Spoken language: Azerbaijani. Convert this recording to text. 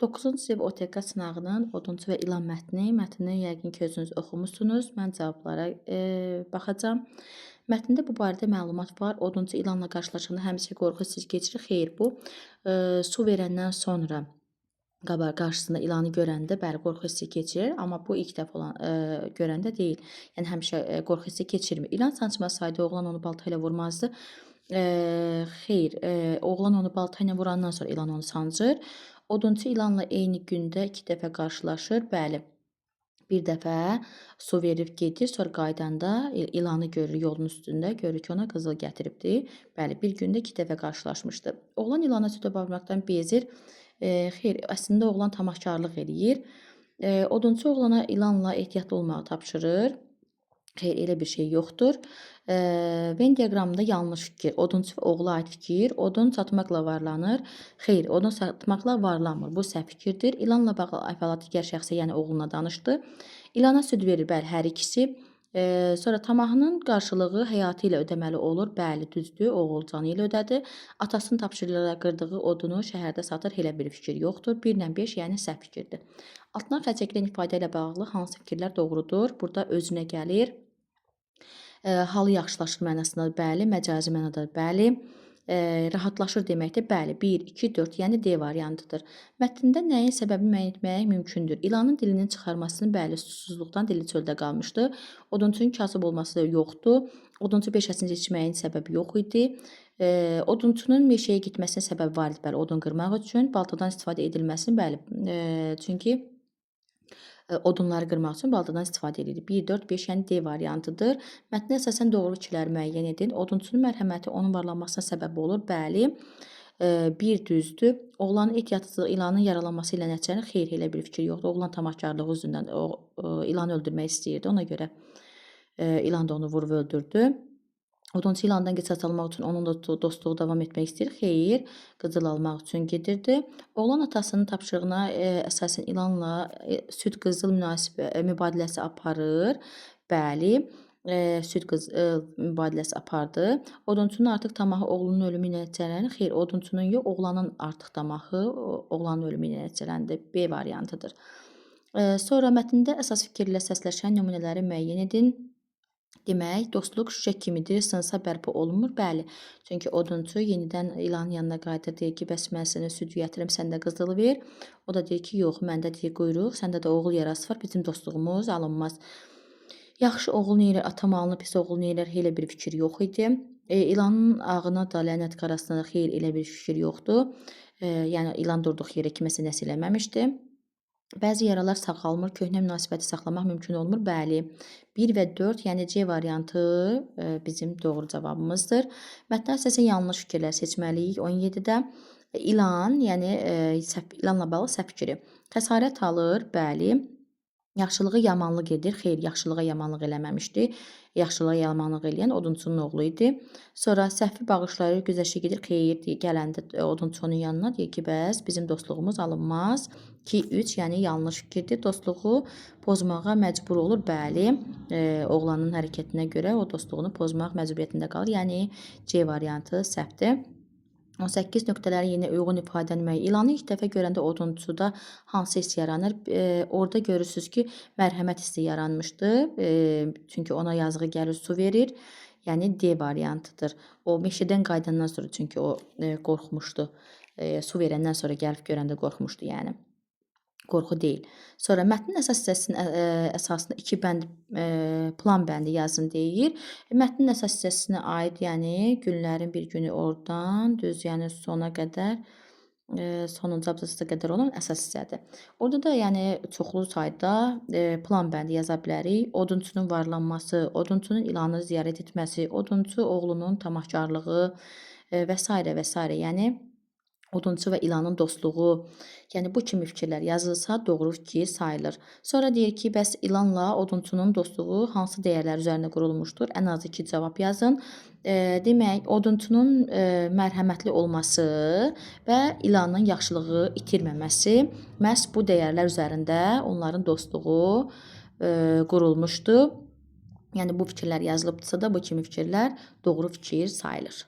9-cu sinif OTK sınağının odunçu və ilan mətnini yəqin ki, özünüz oxumusunuz. Mən cavablara baxacağam. Mətndə bu barədə məlumat var. Odunçu ilanla qarşılaşanda həmişə qorxu hissi keçirir. Xeyr, bu su verəndən sonra qarşısında ilanı görəndə bəli qorxu hissi keçirir, amma bu ilk dəfə olan görəndə deyil. Yəni həmişə qorxu hissi keçirmir. İlan sancmasaydı oğlan onu balta ilə vurmazdı. Xeyr, oğlan onu balta ilə vurandan sonra ilan onu sancır. Odunçu ilanla eyni gündə 2 dəfə qarşılaşır. Bəli. Bir dəfə su verib gedir, sonra qaydanda ilanı görür yolun üstündə, görür ki, ona qızıl gətiribdi. Bəli, bir gündə 2 dəfə qarşılaşmışdı. Oğlan ilana süd aparmaqdan bezir. Xeyr, əslində oğlan tamahkarlıq eləyir. Odunçu oğlana ilanla ehtiyatlı olmağı tapşırır. Xeyr, elə bir şey yoxdur. Venn diaqramında yanlış fikir. Odunçu və oğula aid fikir. Odun satmaqla varlanır. Xeyr, odun satmaqla varlanmır. Bu səhv fikirdir. İlanla bağlı əhvalat digər şəxsə, yəni oğluna danışdı. İlana süd verir, bəli, hər ikisi. Sonra tamahının qarşılığı həyatı ilə ödəməli olur. Bəli, düzdür, oğul canı ilə ödədi. Atasının tapşırıqlarla qırdığı odunu şəhərdə satır. Elə bir fikir yoxdur. 1 ilə 5, yəni səhv fikirdir. Altdan xətt çəkilən ifadə ilə bağlı hansı fikirlər doğrudur? Burada özünə gəlir. Halı yaxşılaşır mənasında bəli, məcazi mənada bəli. Rahatlaşır deməkdə bəli, 1, 2, 4, yəni D variantıdır. Mətndə nəyin səbəbini müəyyən etmək mümkündür? İlanın dilinin çıxarmasını bəli, susuzluqdan dili çöldə qalmışdı. Odunçunun kasıb olması da yoxdur. Odunçu peşəsini seçməyin səbəbi yox idi. Odunçunun meşəyə getməsinin səbəbi var idi, bəli, odun qırmaq üçün. Baltadan istifadə edilməsini, bəli, çünki odunları qırmaq üçün baltadan istifadə edilir. 1, 4, 5, yəni D variantıdır. Mətnə əsasən doğru fikirləri müəyyən edin. Odunçunun mərhəməti onun varlanmasına səbəb olur. Bəli. 1 düzdür. Oğlanın ehtiyatsızlığı ilanın yaralanması ilə nəticələnir. Xeyr, elə bir fikir yoxdur. Oğlan tamahkarlığı üzündən ilanı öldürmək istəyirdi. Ona görə ilan da onu vurub öldürdü. Odunçu ilandan qisas almaq üçün onunla dostluğu davam etmək istəyir. Xeyr, qızıl almaq üçün gedirdi. Oğlan atasının tapşırığına əsasən ilanla süd qızıl mübadiləsi aparır. Bəli, süd qızıl mübadiləsi apardı. Odunçunun artıq tamahı oğlunun ölümü ilə nəticələnir. Xeyr, odunçunun yox, oğlanın artıq tamahı oğlanın ölümü ilə nəticələndi. B variantıdır. Sonra mətndə əsas fikirlə səsləşən nümunələri müəyyən edin. Demək, dostluq şüşə kimidir, sınsa bərpa olunmur. Bəli, çünki odunçu yenidən ilanın yanına qayıdır, deyir ki, bəs mən sənə süd gətirim, sən də qızılı ver. O da deyir ki, yox, məndə deyir quyruq, səndə də oğul yarası var, bizim dostluğumuz alınmaz. Yaxşı oğul neylər, ata malını, pis oğul neylər, elə bir fikir yox idi. İlanın ağına da, lənət qarasına da xeyr, elə bir fikir yoxdur. Yəni, ilan durduq yerə kiməsə nəsə eləməmişdi. Bəzi yaralar sağalmır, köhnə münasibəti saxlamaq mümkün olmur. Bəli, 1 və 4, yəni C variantı bizim doğru cavabımızdır. Mətnə əsasən yanlış fikirlər seçməliyik. 17-də ilan, yəni ilanla bağlı səhv fikri. Xəsarət alır, bəli. Yaxşılığı yamanlıq edir. Xeyr, yaxşılığa yamanlıq eləməmişdi. Yaxşılığa yamanlıq eləyən odunçunun oğlu idi. Sonra səhvi bağışlayır, güzəşə gedir. Xeyr, gələndə odunçu onun yanına deyir ki, bəs bizim dostluğumuz alınmaz. 2, 3, yəni yanlış fikirdir. Dostluğu pozmağa məcbur olur. Bəli, oğlanın hərəkətinə görə o dostluğunu pozmaq məcburiyyətində qalır. Yəni C variantı səhvdir. 18 nöqtələri yenə uyğun ifadəni müəyyən. İlanı ilk dəfə görəndə odunçuda hansı hiss yaranır? Orada görürsünüz ki, mərhəmət hissi yaranmışdı. Çünki ona yazığı gəlir, su verir. Yəni D variantıdır. O meşədən qayıdandan sonra çünki o qorxmuşdu. Su verəndən sonra gəlib görəndə qorxmuşdu, yəni. Qorxu deyil. Sonra mətnin əsas hissəsinin əsasında 2 bənd, plan bəndi yazın deyir. Mətnin əsas hissəsinə aid, yəni günlərin bir günü oradan düz, yəni sona qədər, sonuncu abzasına qədər olan əsas hissədir. Orada da yəni çoxlu sayda plan bəndi yaza bilərik. Odunçunun varlanması, odunçunun ilanı ziyarət etməsi, odunçu oğlunun tamahkarlığı və s. və s. Yəni odunçu və ilanın dostluğu, yəni bu kimi fikirlər yazılsa doğru fikir sayılır. Sonra deyir ki, bəs ilanla odunçunun dostluğu hansı dəyərlər üzərində qurulmuşdur? Ən azı 2 cavab yazın. Demək, odunçunun mərhəmətli olması və ilanın yaxşılığı itirməməsi məhz bu dəyərlər üzərində onların dostluğu qurulmuşdur. Yəni bu fikirlər yazılıbdırsa da bu kimi fikirlər doğru fikir sayılır.